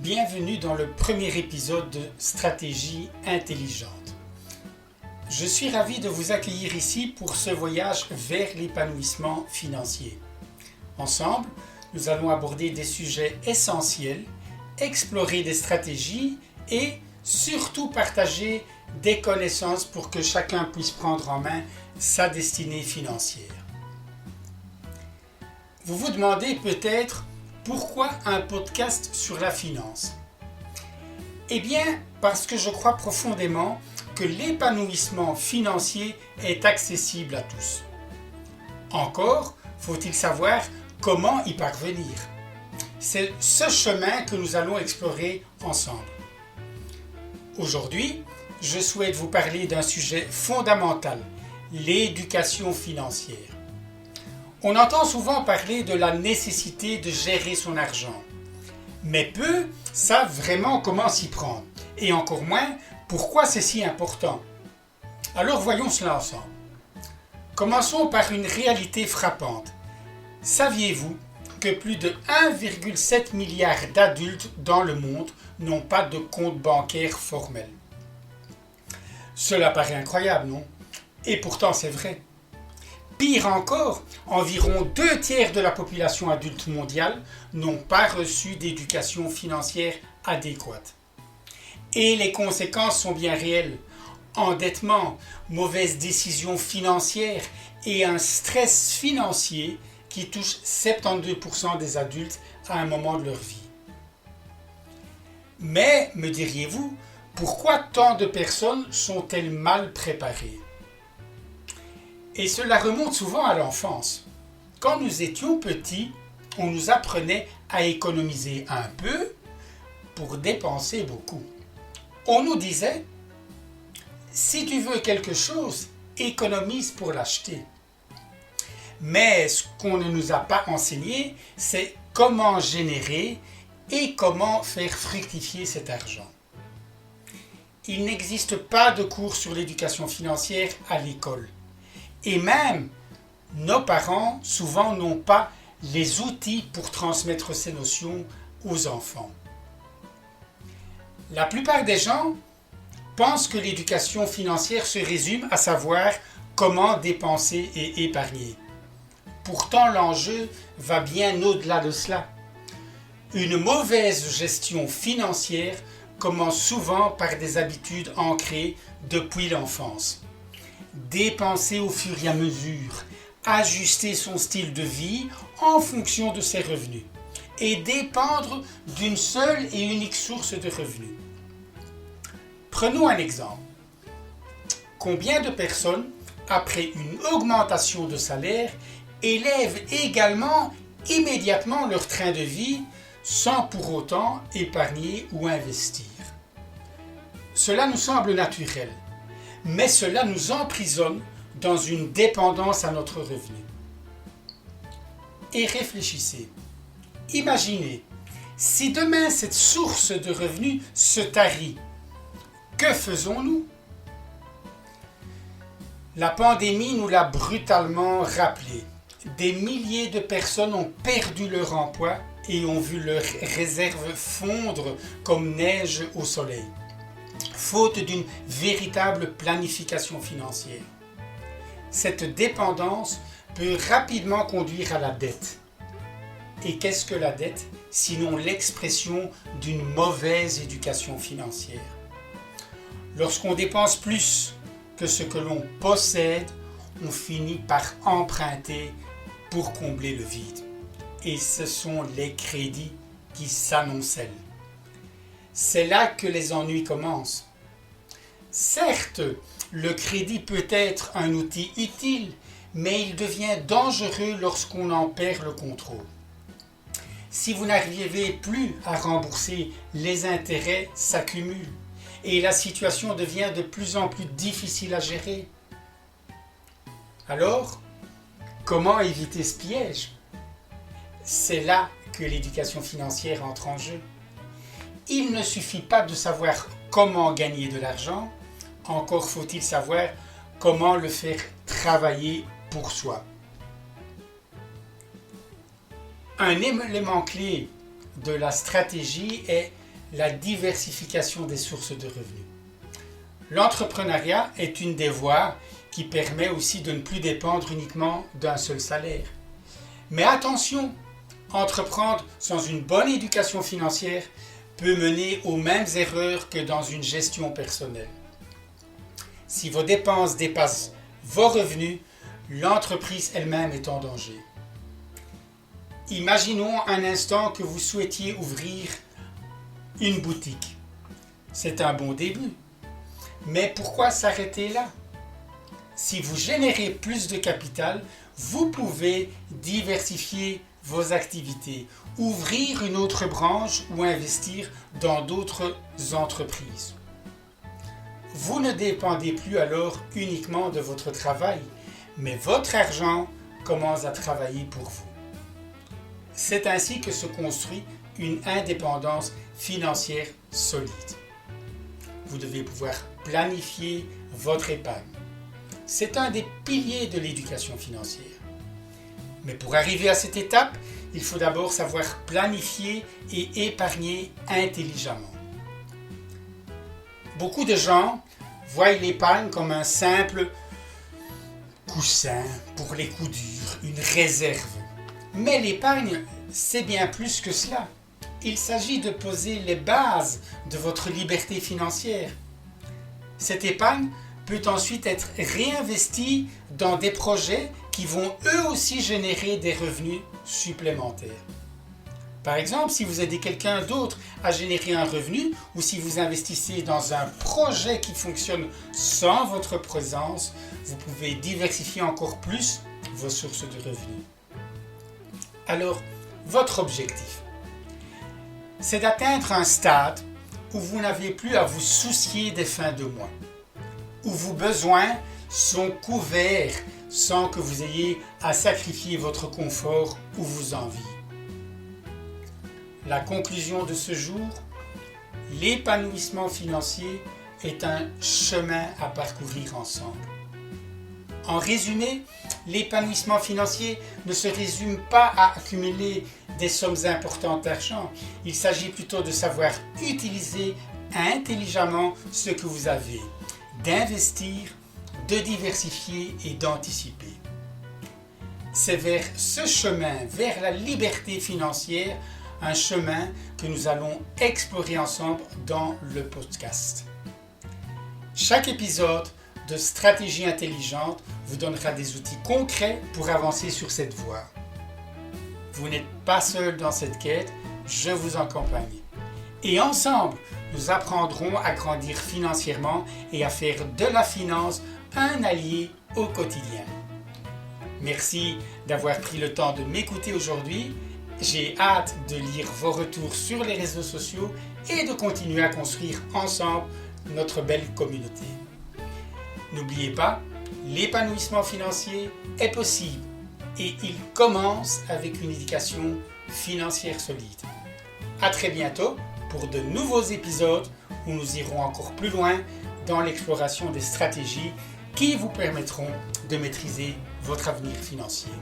Bienvenue dans le premier épisode de Stratégie intelligente. Je suis ravi de vous accueillir ici pour ce voyage vers l'épanouissement financier. Ensemble, nous allons aborder des sujets essentiels, explorer des stratégies et surtout partager des connaissances pour que chacun puisse prendre en main sa destinée financière. Vous vous demandez peut-être pourquoi un podcast sur la finance? Eh bien, parce que je crois profondément que l'épanouissement financier est accessible à tous. Encore, faut-il savoir comment y parvenir. C'est ce chemin que nous allons explorer ensemble. Aujourd'hui, je souhaite vous parler d'un sujet fondamental, l'éducation financière. On entend souvent parler de la nécessité de gérer son argent, mais peu savent vraiment comment s'y prendre, et encore moins pourquoi c'est si important. Alors voyons cela ensemble. Commençons par une réalité frappante. Saviez-vous que plus de 1,7 milliard d'adultes dans le monde n'ont pas de compte bancaire formel? Cela paraît incroyable, non? Et pourtant c'est vrai. Pire encore, environ 2/3 de la population adulte mondiale n'ont pas reçu d'éducation financière adéquate. Et les conséquences sont bien réelles. Endettement, mauvaises décisions financières et un stress financier qui touche 72% des adultes à un moment de leur vie. Mais, me diriez-vous, pourquoi tant de personnes sont-elles mal préparées ? Et cela remonte souvent à l'enfance. Quand nous étions petits, on nous apprenait à économiser un peu pour dépenser beaucoup. On nous disait, si tu veux quelque chose, économise pour l'acheter. Mais ce qu'on ne nous a pas enseigné, c'est comment générer et comment faire fructifier cet argent. Il n'existe pas de cours sur l'éducation financière à l'école. Et même, nos parents, souvent, n'ont pas les outils pour transmettre ces notions aux enfants. La plupart des gens pensent que l'éducation financière se résume à savoir comment dépenser et épargner. Pourtant, l'enjeu va bien au-delà de cela. Une mauvaise gestion financière commence souvent par des habitudes ancrées depuis l'enfance. Dépenser au fur et à mesure, ajuster son style de vie en fonction de ses revenus et dépendre d'une seule et unique source de revenus. Prenons un exemple. Combien de personnes, après une augmentation de salaire, élèvent également immédiatement leur train de vie sans pour autant épargner ou investir? Cela nous semble naturel. Mais cela nous emprisonne dans une dépendance à notre revenu. Et réfléchissez. Imaginez, si demain cette source de revenus se tarit, que faisons-nous? La pandémie nous l'a brutalement rappelé. Des milliers de personnes ont perdu leur emploi et ont vu leurs réserves fondre comme neige au soleil, faute d'une véritable planification financière. Cette dépendance peut rapidement conduire à la dette. Et qu'est-ce que la dette, sinon l'expression d'une mauvaise éducation financière? Lorsqu'on dépense plus que ce que l'on possède, on finit par emprunter pour combler le vide. Et ce sont les crédits qui s'amoncellent. C'est là que les ennuis commencent. Certes, le crédit peut être un outil utile, mais il devient dangereux lorsqu'on en perd le contrôle. Si vous n'arrivez plus à rembourser, les intérêts s'accumulent et la situation devient de plus en plus difficile à gérer. Alors, comment éviter ce piège? C'est là que l'éducation financière entre en jeu. Il ne suffit pas de savoir comment gagner de l'argent, encore faut-il savoir comment le faire travailler pour soi. Un élément clé de la stratégie est la diversification des sources de revenus. L'entrepreneuriat est une des voies qui permet aussi de ne plus dépendre uniquement d'un seul salaire. Mais attention, entreprendre sans une bonne éducation financière peut mener aux mêmes erreurs que dans une gestion personnelle. Si vos dépenses dépassent vos revenus, l'entreprise elle-même est en danger. Imaginons un instant que vous souhaitiez ouvrir une boutique. C'est un bon début. Mais pourquoi s'arrêter là? Si vous générez plus de capital, vous pouvez diversifier vos activités, ouvrir une autre branche ou investir dans d'autres entreprises. Vous ne dépendez plus alors uniquement de votre travail, mais votre argent commence à travailler pour vous. C'est ainsi que se construit une indépendance financière solide. Vous devez pouvoir planifier votre épargne. C'est un des piliers de l'éducation financière. Mais pour arriver à cette étape, il faut d'abord savoir planifier et épargner intelligemment. Beaucoup de gens voient l'épargne comme un simple coussin pour les coups durs, une réserve. Mais l'épargne, c'est bien plus que cela. Il s'agit de poser les bases de votre liberté financière. Cette épargne peut ensuite être réinvestie dans des projets qui vont eux aussi générer des revenus supplémentaires. Par exemple, si vous aidez quelqu'un d'autre à générer un revenu ou si vous investissez dans un projet qui fonctionne sans votre présence, vous pouvez diversifier encore plus vos sources de revenus. Alors, votre objectif, c'est d'atteindre un stade où vous n'avez plus à vous soucier des fins de mois, où vos besoins sont couverts sans que vous ayez à sacrifier votre confort ou vos envies. La conclusion de ce jour, l'épanouissement financier est un chemin à parcourir ensemble. En résumé, l'épanouissement financier ne se résume pas à accumuler des sommes importantes d'argent. Il s'agit plutôt de savoir utiliser intelligemment ce que vous avez, d'investir, de diversifier et d'anticiper. C'est vers ce chemin, vers la liberté financière, un chemin que nous allons explorer ensemble dans le podcast. Chaque épisode de Stratégie intelligente vous donnera des outils concrets pour avancer sur cette voie. Vous n'êtes pas seul dans cette quête, je vous accompagne. Et ensemble, nous apprendrons à grandir financièrement et à faire de la finance un allié au quotidien. Merci d'avoir pris le temps de m'écouter aujourd'hui. J'ai hâte de lire vos retours sur les réseaux sociaux et de continuer à construire ensemble notre belle communauté. N'oubliez pas, l'épanouissement financier est possible et il commence avec une éducation financière solide. À très bientôt pour de nouveaux épisodes où nous irons encore plus loin dans l'exploration des stratégies qui vous permettront de maîtriser votre avenir financier.